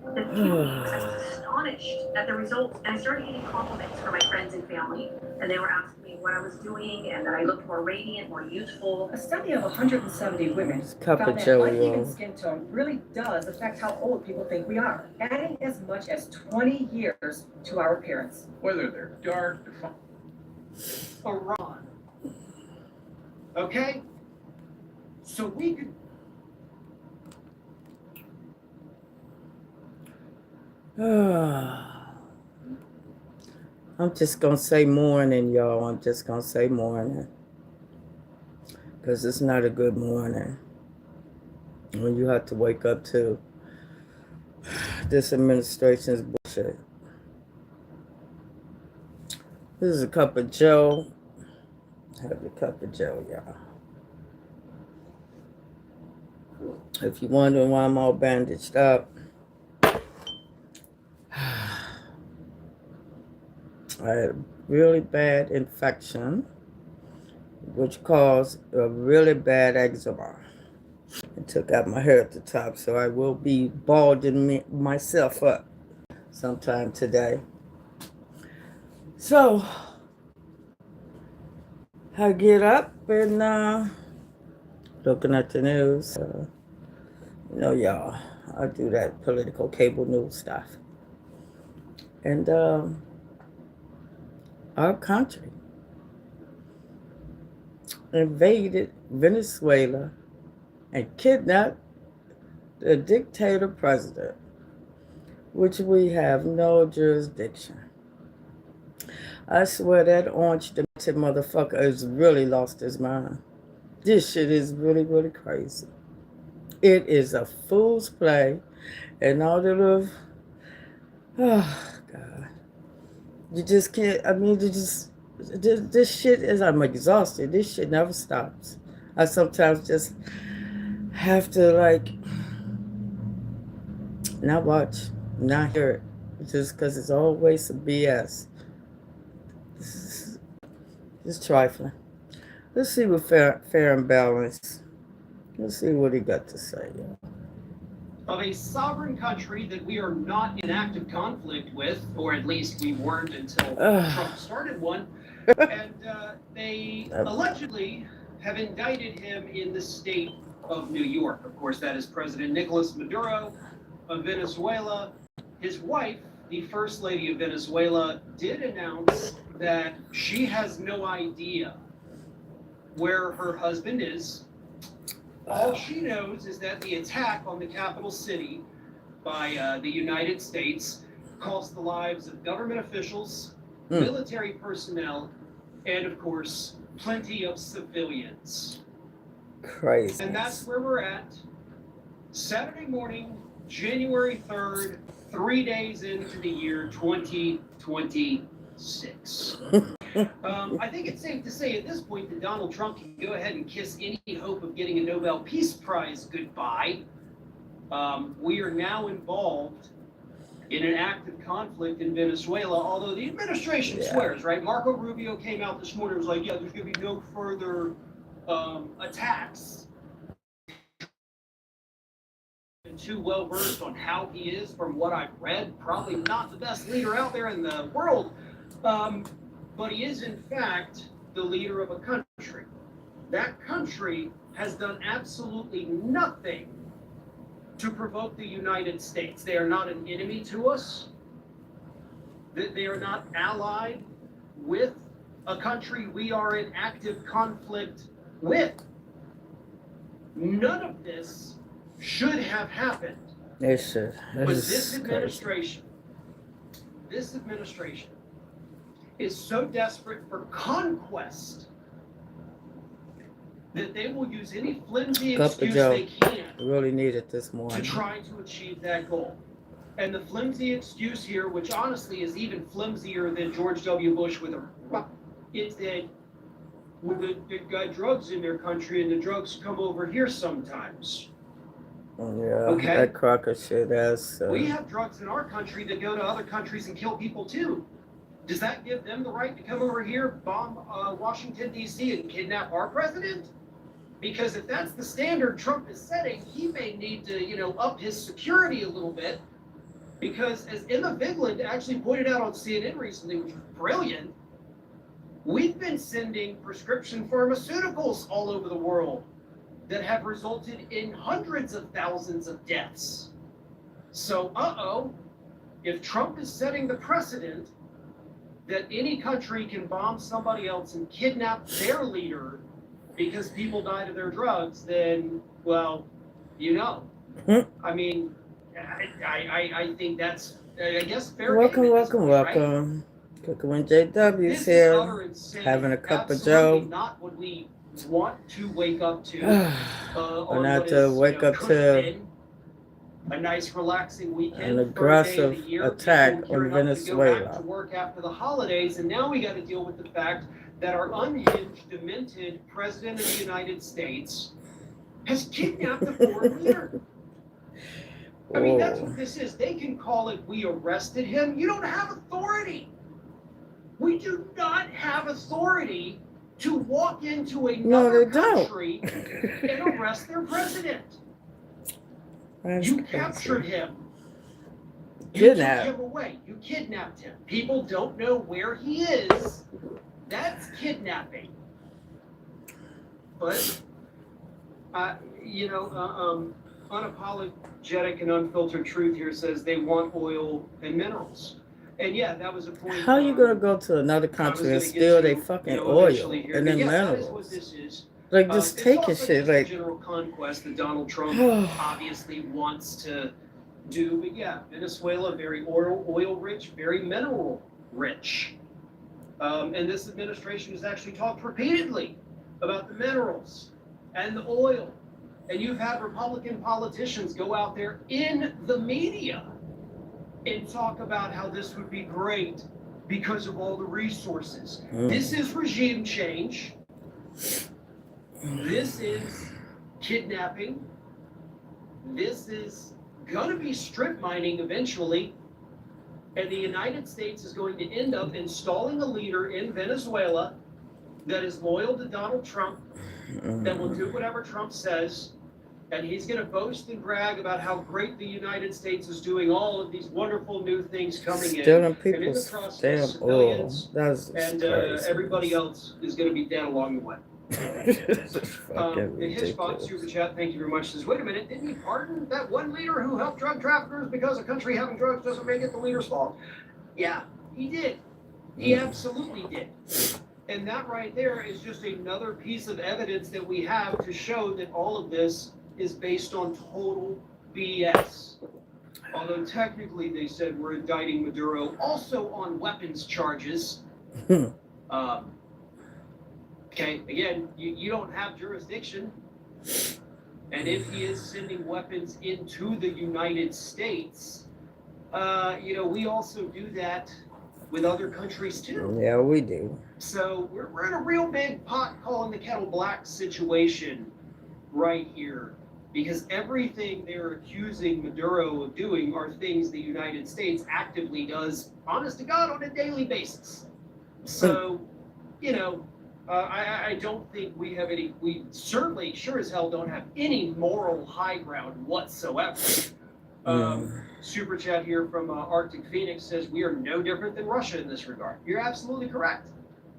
The 2 weeks, I was astonished at the results, and I started getting compliments from my friends and family. And they were asking me what I was doing and that I looked more radiant, more youthful. A study of 170 women found that uneven skin tone really does affect how old people think we are, adding as much as 20 years to our appearance. Whether they're dark or Iran. Okay? So we could. I'm just going to say morning, y'all. I'm just going to say morning. Because it's not a good morning when you have to wake up to this administration's bullshit. This is a cup of Joe. Have a cup of Joe, y'all. If you're wondering why I'm all bandaged up, I had a really bad infection, which caused a really bad eczema. It took out my hair at the top, so I will be balding myself up sometime today. So I get up and looking at the news. Y'all, I do that political cable news stuff. And our country invaded Venezuela and kidnapped the dictator president, which we have no jurisdiction. I swear that orange demented motherfucker has really lost his mind. This shit is really, really crazy. It is a fool's play, and all the little, oh God, you just can't. I mean, this shit is. I'm exhausted. This shit never stops. I sometimes just have to not watch, not hear it, just because it's always a BS. It's trifling. Let's see what fair and balanced. Let's see what he got to say. Of a sovereign country that we are not in active conflict with, or at least we weren't until Trump started one, and they allegedly have indicted him in the state of New York. Of course, that is President Nicolas Maduro of Venezuela. His wife, the First Lady of Venezuela, did announce that she has no idea where her husband is. All she knows is that the attack on the capital city by the United States cost the lives of government officials, military personnel, and of course, plenty of civilians. Crazy. And that's where we're at. Saturday morning, January 3rd, 3 days into the year 2026. I think it's safe to say at this point that Donald Trump can go ahead and kiss any hope of getting a Nobel Peace Prize goodbye. We are now involved in an active conflict in Venezuela, although the administration swears, right? Marco Rubio came out this morning and was like, yeah, there's going to be no further attacks. Too well versed on how he is from what I've read. Probably not the best leader out there in the world. But he is, in fact, the leader of a country. That country has done absolutely nothing to provoke the United States. They are not an enemy to us. They are not allied with a country we are in active conflict with. None of this should have happened. It should. But this administration is so desperate for conquest that they will use any flimsy excuse they can really need it this morning to try to achieve that goal. And the flimsy excuse here, which honestly is even flimsier than George W. Bush with it's that they've got drugs in their country and the drugs come over here sometimes. Yeah, okay. That crocker shit has. We have drugs in our country that go to other countries and kill people too. Does that give them the right to come over here, bomb Washington, D.C., and kidnap our president? Because if that's the standard Trump is setting, he may need to, up his security a little bit Because as Emma Vigeland actually pointed out on CNN recently, which was brilliant, we've been sending prescription pharmaceuticals all over the world that have resulted in hundreds of thousands of deaths. So, if Trump is setting the precedent that any country can bomb somebody else and kidnap their leader because people died of their drugs, then, well, I mean, I think that's, I guess, fair game at this Welcome, point, right? welcome. Cooking when JW's This is here, utter insanity. having a cup of Absolutely Joe. not what we want to wake up to. Or On not what to is, wake up could to have been a nice relaxing weekend, an third day of aggressive the year, attack people gearing on up to go back to Venezuela. work after the holidays, and now we got to deal with the fact that our unhinged, demented president of the United States has kidnapped a foreign leader. I mean, that's Whoa. what this is. They can call it, we arrested him. You don't have authority. We do not have authority to walk into No, another they don't. country and arrest their president. That's You crazy. captured him. You Kidnapped. took him away. You kidnapped him. People don't know where he is. That's kidnapping. But, unapologetic and unfiltered truth here says they want oil and minerals. And yeah, that was a point. How you gonna go to another I was country gonna and get steal to, their fucking eventually oil here. and But then yes, that is what minerals? this is. Like, just It's take also your shit. just a Like, general conquest that Donald Trump obviously wants to do. But yeah, Venezuela, very oil rich, very mineral rich. And this administration has actually talked repeatedly about the minerals and the oil. And you've had Republican politicians go out there in the media and talk about how this would be great because of all the resources. This is regime change. This is kidnapping. This is going to be strip mining eventually. And the United States is going to end up installing a leader in Venezuela that is loyal to Donald Trump, that will do whatever Trump says. And he's going to boast and brag about how great the United States is doing all of these wonderful new things coming in. stealing And in the people's process, damn oil. civilians That's and crazy. everybody else is going to be dead along the way. It's fucking The Hitchbox ridiculous. Super Chat, thank you very much, says, wait a minute, didn't he pardon that one leader who helped drug traffickers because a country having drugs doesn't make it the leader's fault? Yeah, he did. He absolutely did. And that right there is just another piece of evidence that we have to show that all of this is based on total BS. Although technically they said we're indicting Maduro also on weapons charges. Okay, again, you don't have jurisdiction. And if he is sending weapons into the United States, we also do that with other countries too. Yeah, we do. So we're in a real big pot calling the kettle black situation right here. Because everything they're accusing Maduro of doing are things the United States actively does, honest to God, on a daily basis. So, I don't think we certainly, sure as hell, don't have any moral high ground whatsoever. Super chat here from Arctic Phoenix says, we are no different than Russia in this regard. You're absolutely correct.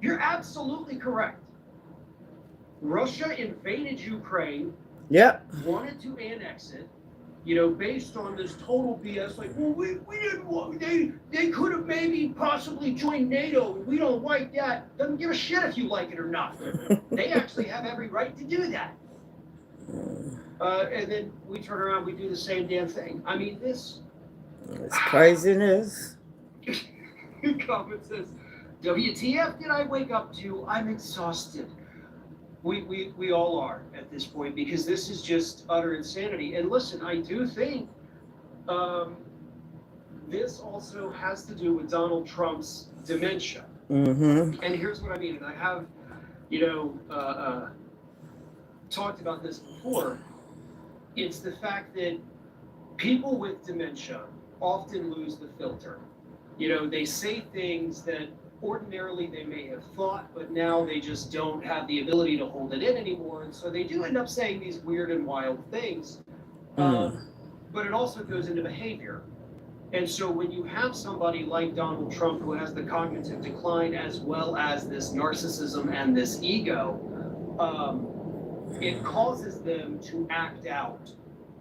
You're absolutely correct. Russia invaded Ukraine. Yep. Wanted to annex it, based on this total BS. Like, well, we didn't want. They could have maybe possibly joined NATO. We don't like that. Doesn't give a shit if you like it or not. They actually have every right to do that. And then we turn around, we do the same damn thing. I mean, this. It's craziness. Comment says, WTF did I wake up to? I'm exhausted. We all are at this point, because this is just utter insanity. And listen, I do think this also has to do with Donald Trump's dementia. Mm-hmm. And here's what I mean. And I have, talked about this before. It's the fact that people with dementia often lose the filter. They say things that ordinarily they may have thought, but now they just don't have the ability to hold it in anymore. And so they do end up saying these weird and wild things. But it also goes into behavior. And so when you have somebody like Donald Trump who has the cognitive decline as well as this narcissism and this ego, it causes them to act out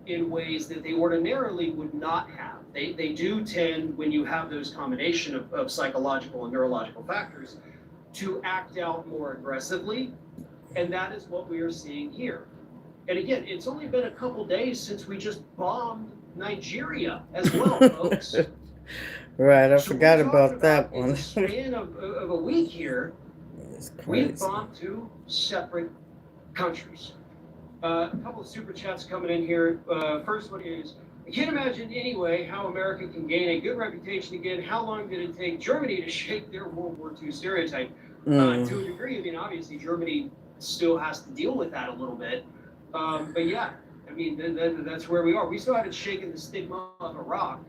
in ways that they ordinarily would not have. They do tend, when you have those combination of psychological and neurological factors, to act out more aggressively. And that is what we are seeing here. And again, it's only been a couple days since we just bombed Nigeria as well, folks. Right, I So forgot we're about talking that in one. the span of a week here, It's we've crazy. bombed 2 separate countries. A couple of super chats coming in here. First one is, I can't imagine anyway how America can gain a good reputation again. How long did it take Germany to shake their World War II stereotype? To a degree, I mean, obviously Germany still has to deal with that a little bit. But yeah, I mean, that's where we are. We still haven't shaken the stigma of Iraq,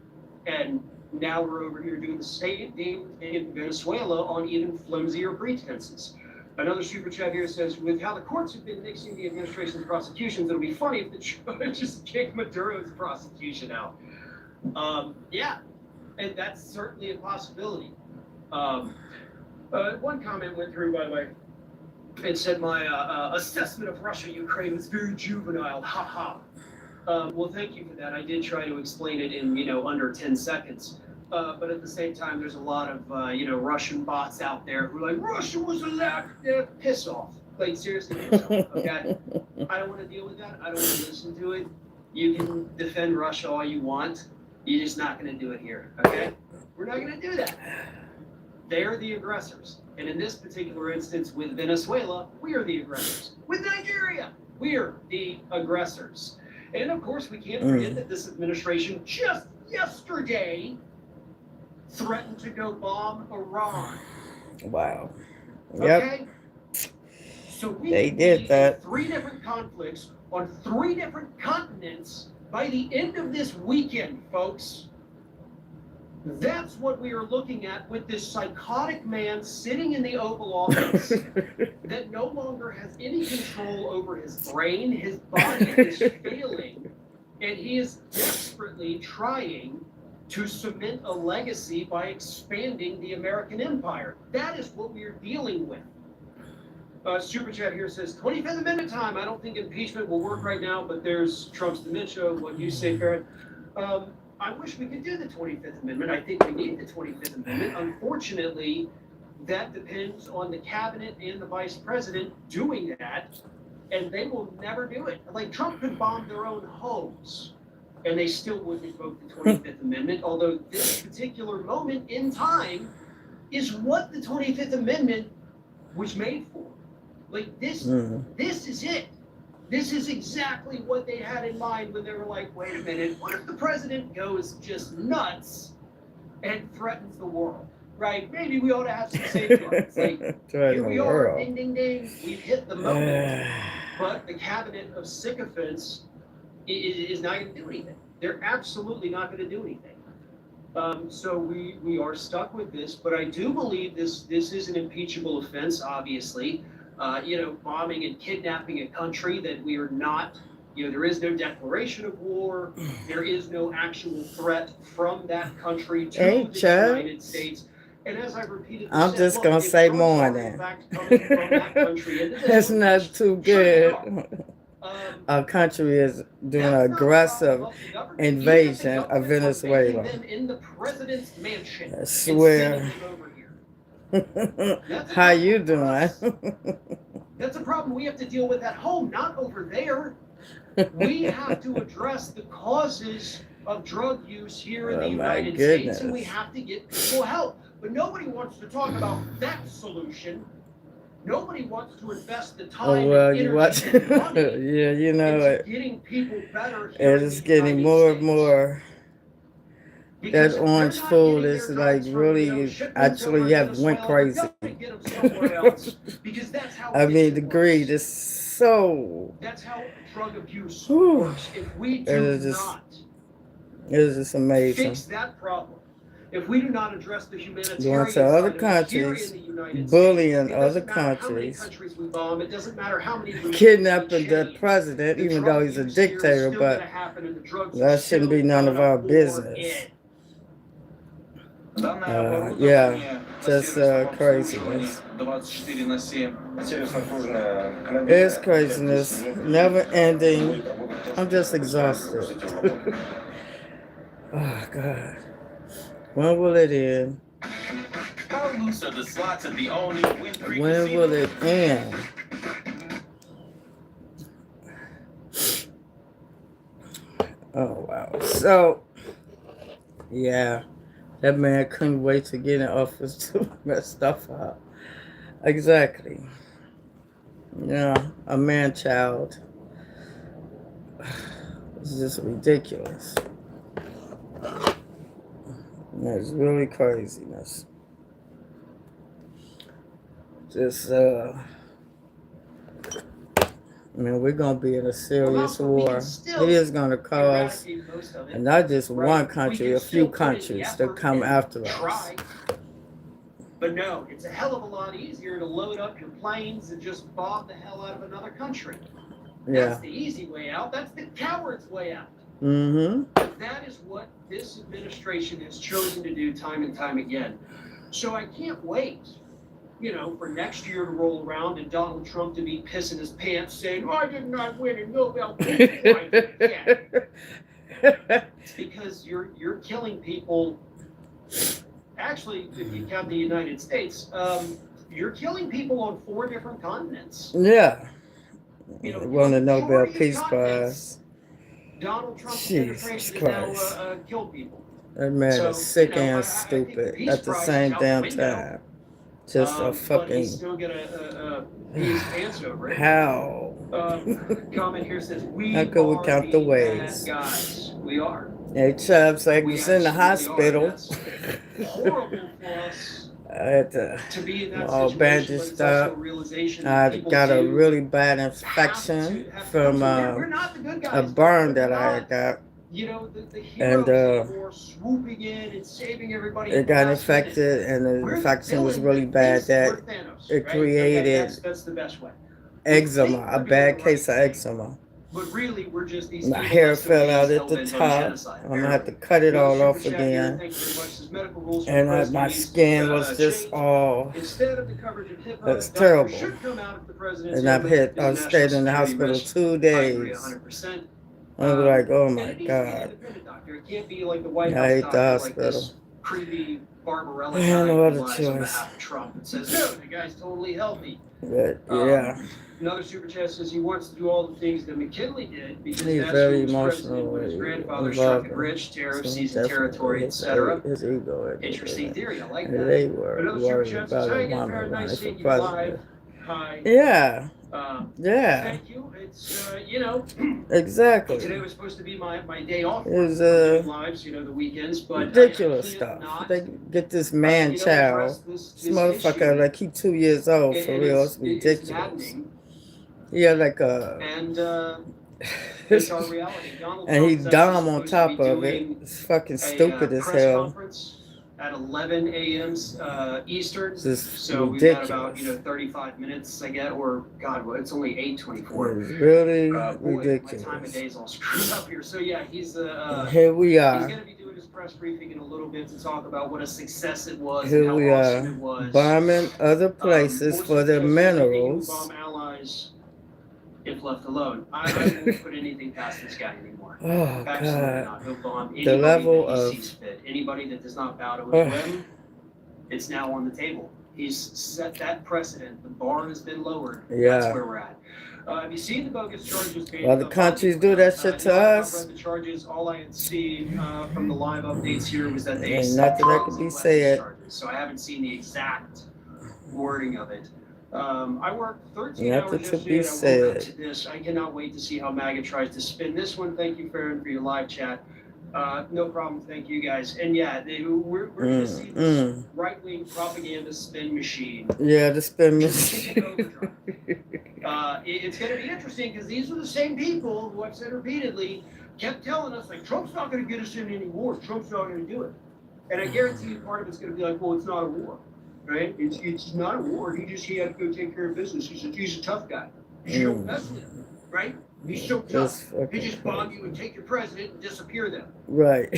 and now we're over here doing the same thing in Venezuela on even flimsier pretenses. Another super chat here says, with how the courts have been mixing the administration's prosecutions, it'll be funny if the judges kick Maduro's prosecution out. Yeah, and that's certainly a possibility. One comment went through, by the way. It said my assessment of Russia-Ukraine was very juvenile. Ha ha. Well, thank you for that. I did try to explain it in under 10 seconds. But at the same time, there's a lot of Russian bots out there who are like, Russia was a lack. Piss off. Like, seriously, piss off. Okay. I don't want to deal with that. I don't want to listen to it. You can defend Russia all you want. You're just not going to do it here. Okay. We're not going to do that. They're the aggressors. And in this particular instance with Venezuela, we are the aggressors. With Nigeria, we're the aggressors. And of course, we can't forget that this administration just yesterday threatened to go bomb Iran. Wow. Yep. Okay? So They did that. 3 different conflicts on 3 different continents by the end of this weekend, folks. That's what we are looking at with this psychotic man sitting in the Oval Office that no longer has any control over his brain. His body is failing, and he is desperately trying to cement a legacy by expanding the American empire. That is what we are dealing with. Super Chat here says, 25th Amendment time. I don't think impeachment will work right now, but there's Trump's dementia. What do you say, Farron? I wish we could do the 25th Amendment. I think we need the 25th Amendment. Unfortunately, that depends on the cabinet and the vice president doing that, and they will never do it. Like, Trump could bomb their own homes, and they still wouldn't invoke the 25th Amendment, although this particular moment in time is what the 25th Amendment was made for. Like, this is it. This is exactly what they had in mind when they were like, wait a minute, what if the president goes just nuts and threatens the world, right? Maybe we ought to have some safeguards. Like, here we are, ding, ding, ding, we've hit the moment. But the cabinet of sycophants is not going to do anything. They're absolutely not going to do anything. So we are stuck with this, but I do believe this is an impeachable offense, obviously. Bombing and kidnapping a country that we are not, there is no declaration of war. There is no actual threat from that country to the United States. And as I repeatedly said, I'm just going to say more than that's not too good. Our country is doing an aggressive invasion of Venezuela. In the president's mansion. I swear. How you doing? That's a problem we have to deal with at home, not over there. We have to address the causes of drug use here in the United States, and we have to get people help. But nobody wants to talk about that solution. Nobody wants to invest the time and energy and money into getting people better here it's getting more and more. That orange food is like really, actually, you have went crazy. I mean, the greed is so. That's how drug abuse works. If we do not amazing. Fix that problem, if we do not address the humanitarian Going to other countries, bullying other countries, it doesn't matter how many kidnapping the president, even though he's a dictator, but that shouldn't be none of our business. Yeah, just craziness. It's craziness, never ending. I'm just exhausted. Oh, God. When will it end? When will it end? Oh, wow. So, yeah, that man couldn't wait to get in office to mess stuff up. Exactly. Yeah, a man child. It's just ridiculous. It's really craziness. Just, we're going to be in a serious war. He is going to cause, and not just one country, a few countries to come after us. But no, it's a hell of a lot easier to load up your planes and just bomb the hell out of another country. Yeah. That's the easy way out. That's the coward's way out. Mm-hmm. That is what this administration has chosen to do time and time again. So I can't wait, for next year to roll around and Donald Trump to be pissing his pants saying, I did not win a Nobel Peace Prize yet. It's because you're killing people. Actually, if you count the United States, you're killing people on 4 different continents. Yeah. Won a Nobel Peace Prize. Donald Trump's Jesus administration now kill people. That man is sick and stupid at the same damn time. Just a fucking. But he's still gonna his pants over it. How? Comment here says How could we count the ways? Guys, we are. Hey, Chubbs, like was in the hospital. Horrible for us. I had to be in that all bandaged up. I got a really bad infection from a burn that I had got. And swooping in and saving everybody. It got infected, and the infection was really bad that it created that's the best way. Eczema, a bad case of eczema. But really, we're just these. My hair fell out at the top. I'm gonna have to cut it all off again. And my skin was just all. That's terrible. And I stayed in the hospital 2 daes. I was like, oh my God. I hate the hospital. I had no other choice. The guy's totally healthy. But yeah. Another super chat says he wants to do all the things that McKinley did because he's that's very who was emotional. When his grandfather struck it rich, tariff, seizing territory, etc. His ego. Interesting theory. I like that. They were worried about a woman running for president. Hi. Yeah. Yeah. Thank you. It's exactly. Today was supposed to be my day off. It was lives, the weekends, but ridiculous stuff. They get this man child, this motherfucker like he 2 years old for real. It's ridiculous. Yeah, like and it's our reality. And he's dumb on top of it. It's fucking stupid as hell. At 11 a.m. Eastern, so ridiculous. We've got about 35 minutes, I guess, or God, well, it's only 8:24. It's really My ridiculous. time of day is all screwed up here. So yeah, he's here we are. He's gonna be doing his press briefing in a little bit to talk about what a success it was. Here and how we awesome are, it was. bombing other places for their minerals. Bomb allies if left alone. I won't put anything past this guy anymore. Oh, Absolutely God. not. He'll bomb anybody The level that he of sees fit. Anybody that does not bow to his whim, it's now on the table. He's set that precedent. The bar has been lowered. Yeah. That's where we're at. Have you seen the bogus charges? Well, the countries do that shit to us. I've read the charges. All I had seen from the live updates here was that they Ain't accept nothing that drugs could be and weapons said. charges. So I haven't seen the exact wording of it. I worked 13 Nothing hours to yesterday be and I woke up said. to this. I cannot wait to see how MAGA tries to spin this one. Thank you, Farron, for your live chat. No problem. Thank you, guys. And yeah, we're going to see this right-wing propaganda spin machine. Yeah, the spin machine. It's going to be interesting because these are the same people who I've said repeatedly kept telling us, like, Trump's not going to get us in any war. Trump's not going to do it. And I guarantee you part of it's going to be like, well, it's not a war. Right? It's not a war. He had to go take care of business. He's a tough guy. You don't mess with him, right? He's so Just tough. He fucking just bomb crazy. you and take your president and disappear them. Right.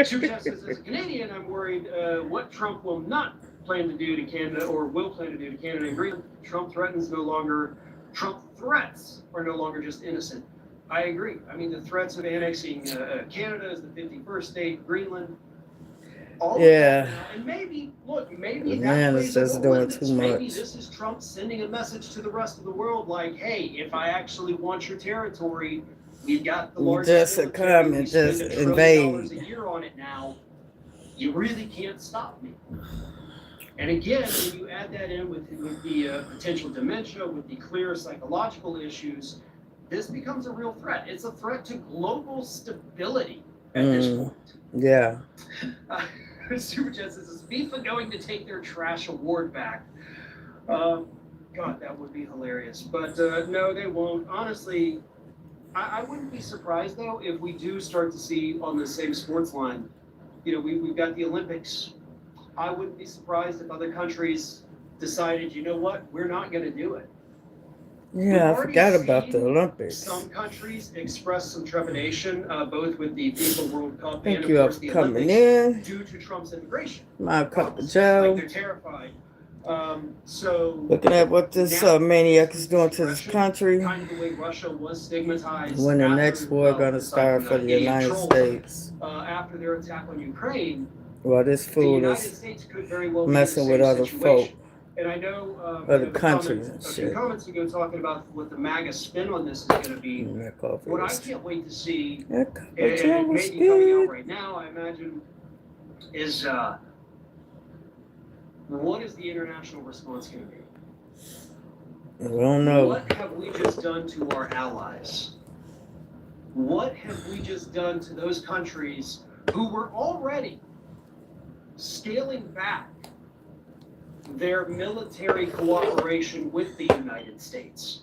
Super says, as a Canadian, I'm worried what Trump will not plan to do to Canada or will plan to do to Canada and Greenland. Trump threats are no longer just innocent. I agree. I mean, the threats of annexing Canada as the 51st state, Greenland, all Yeah. of that now. And maybe, look, maybe The that man plays is a just role doing in this. too Maybe much. this is Trump sending a message to the rest of the world like, hey, if I actually want your territory, we've got the largest Just military, come we and spend just $1 trillion a invade. year on it now. You really can't stop me. And again, when you add that in with the potential dementia, with the clear psychological issues, this becomes a real threat. It's a threat to global stability at this point. Yeah. Super Chat says, is FIFA going to take their trash award back? God, that would be hilarious. But no, they won't. Honestly, I wouldn't be surprised, though, if we do start to see on the same sports line, we've got the Olympics. I wouldn't be surprised if other countries decided, you know what, we're not going to do it. Yeah, I forgot about the Olympics. Some countries expressed some trepidation, both with the FIFA World Cup Thank and, you of course, the coming Olympics, in. due to Trump's immigration. My cup of Like, Joe. they're terrified. So Looking at what this maniac is doing to this country. kind of the way Russia was stigmatized. When the after, next war gonna start for the United States. After their attack on Ukraine, Well, this the fool United is States could very well messing be with in the other same folk, situation. And I know other countries and a few shit. comments ago talking about what the MAGA spin on this is going to be. That coffee What I was- can't wait to see, That cup and of Joe it was may be coming out good. right now, I imagine, is what is the international response going to be? We don't know. What have we just done to our allies? What have we just done to those countries who were already scaling back their military cooperation with the United States?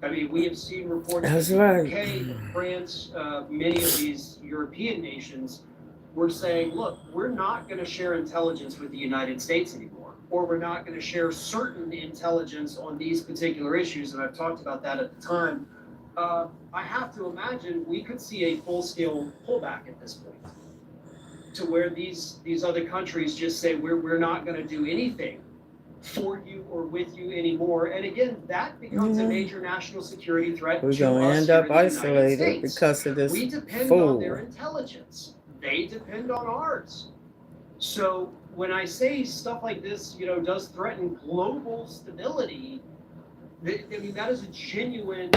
I mean, we have seen reports That's that right. the UK, France, many of these European nations were saying, look, we're not going to share intelligence with the United States anymore, or we're not going to share certain intelligence on these particular issues, and I've talked about that at the time. I have to imagine we could see a full-scale pullback at this point, to where these other countries just say, we're not going to do anything for you or with you anymore. And again, that becomes a major national security threat. We're to going to us end here up in the United isolated States. because of this We depend fool. on their intelligence. They depend on ours. So when I say stuff like this, does threaten global stability, I mean, that is a genuine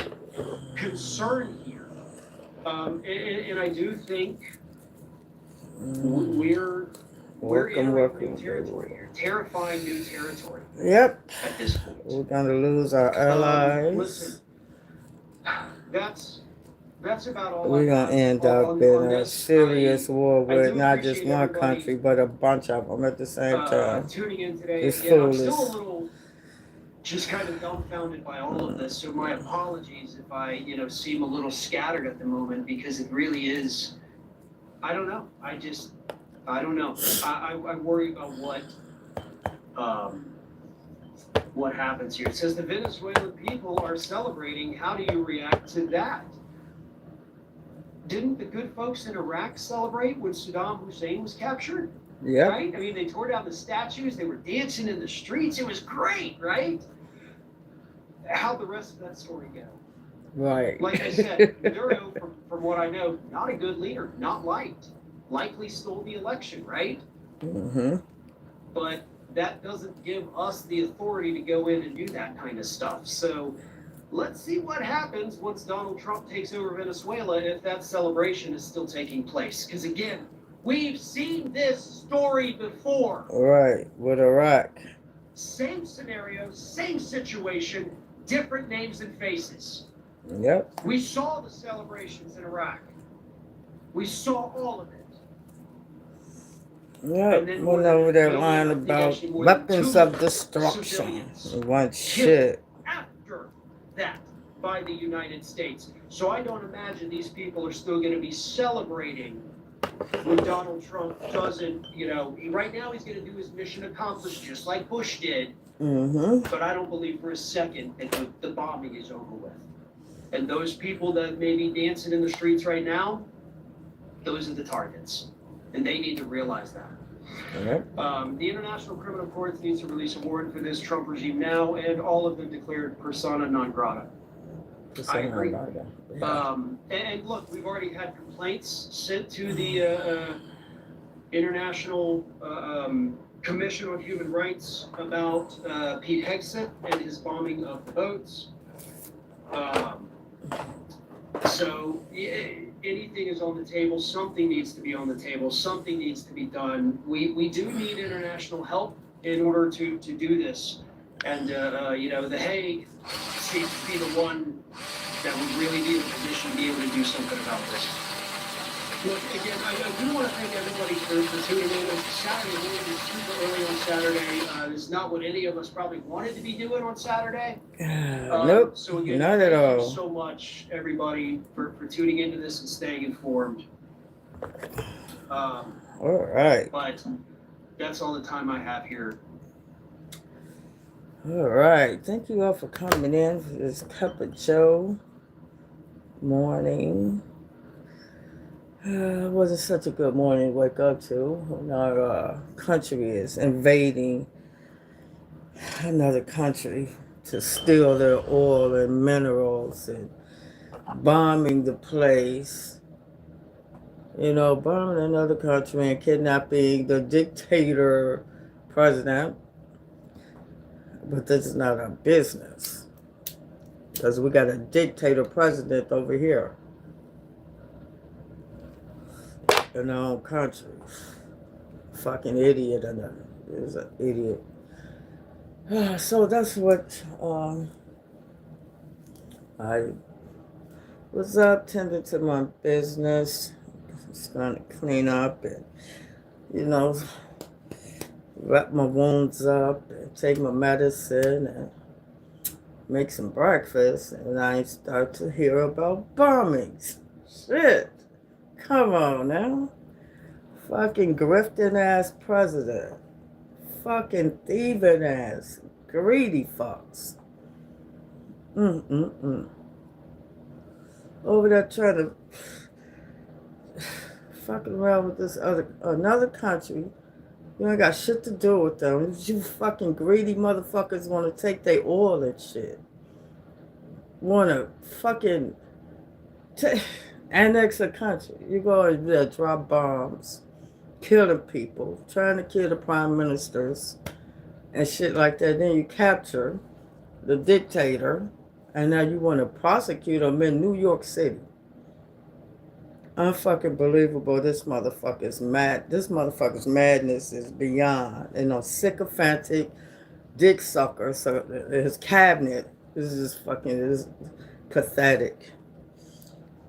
concern here. And I do think we're entering new territory here, terrifying new territory Yep. at this point. We're going to lose our allies. Listen, that's about all. We're going to end up in a serious war with not just one country, but a bunch of them at the same time. Tuning in today. This Again, fool I'm still is- a little just kind of dumbfounded by all of this. So my apologies if I, seem a little scattered at the moment, because it really is. I don't know. I don't know. I worry about what happens here. It says the Venezuelan people are celebrating. How do you react to that? Didn't the good folks in Iraq celebrate when Saddam Hussein was captured? Yep. Right? I mean, they tore down the statues. They were dancing in the streets. It was great, right? How'd the rest of that story go? Right. Like I said, Maduro, from what I know, not a good leader, not liked. Likely stole the election, right? Mm-hmm. But that doesn't give us the authority to go in and do that kind of stuff. So let's see what happens once Donald Trump takes over Venezuela, if that celebration is still taking place. Because again, we've seen this story before. Right. With Iraq. Same scenario, same situation, different names and faces. Yep. We saw the celebrations in Iraq. We saw all of it. Yep. Went over there lying about weapons of destruction. It wasn't shit. After that by the United States. So I don't imagine these people are still going to be celebrating when Donald Trump doesn't, right now he's going to do his mission accomplished just like Bush did. Mm-hmm. But I don't believe for a second that the bombing is over with. And those people that may be dancing in the streets right now, those are the targets. And they need to realize that. The International Criminal Court needs to release a warrant for this Trump regime now, and all of them declared persona non grata. I agree. And look, we've already had complaints sent to the International Commission on Human Rights about Pete Hegseth and his bombing of the boats. So anything is on the table. Something needs to be on the table. Something needs to be done. We do need international help in order to do this. And, the Hague seems to be the one that would really be in a position to be able to do something about this. Look, again, I do want to thank everybody for tuning in. It's Saturday morning. It's super early on Saturday. It's not what any of us probably wanted to be doing on Saturday. Nope, so again, not at all. Thank you so much, everybody, for tuning into this and staying informed. All right. But that's all the time I have here. All right. Thank you all for coming in for this Cup of Joe morning. It wasn't such a good morning to wake up to when our country is invading another country to steal their oil and minerals and bombing the place. Bombing another country and kidnapping the dictator president. But this is not our business. Because we got a dictator president over here in our own country. Fucking idiot. He's an idiot. So that's what I was up, tending to my business. Just trying to clean up and, wrap my wounds up and take my medicine and make some breakfast. And I start to hear about bombings. Shit. Come on now. Fucking grifting ass president. Fucking thieving ass. Greedy fucks. Over there trying to fucking around with this another country. You ain't got shit to do with them. You fucking greedy motherfuckers want to take their oil and shit. Want to fucking annex a country. You go in there, drop bombs, killing people, trying to kill the prime ministers and shit like that. Then you capture the dictator, and now you want to prosecute him in New York City. Unfucking believable. This motherfucker's mad. This motherfucker's madness is beyond. Sycophantic dick sucker. So his cabinet is just fucking is pathetic.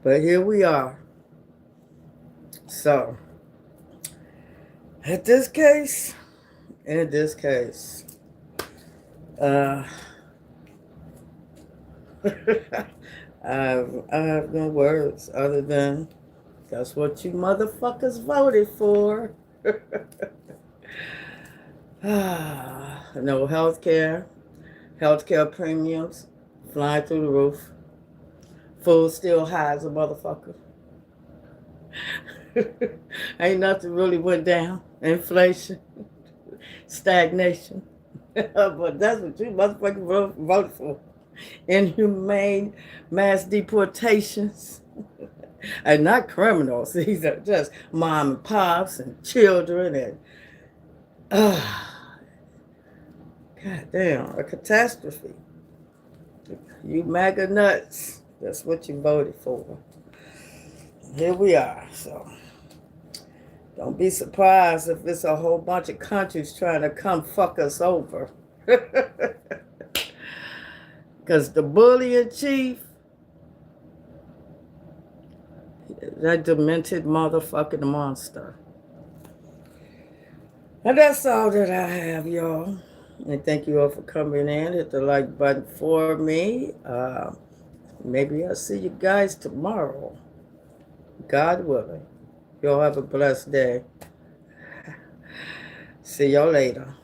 But here we are. So, in this case, I have no words other than that's what you motherfuckers voted for. No healthcare premiums flying through the roof. Food still high as a motherfucker. Ain't nothing really went down. Inflation, stagnation. But that's what you motherfuckers voted for. Inhumane mass deportations. And not criminals. These are just mom and pops and children and goddamn, a catastrophe. You MAGA nuts. That's what you voted for. Here we are. So don't be surprised if it's a whole bunch of countries trying to come fuck us over. Because the bully in chief, that demented motherfucking monster. And that's all that I have, y'all. And thank you all for coming in. Hit the like button for me. Maybe I'll see you guys tomorrow. God willing. Y'all have a blessed day. See y'all later.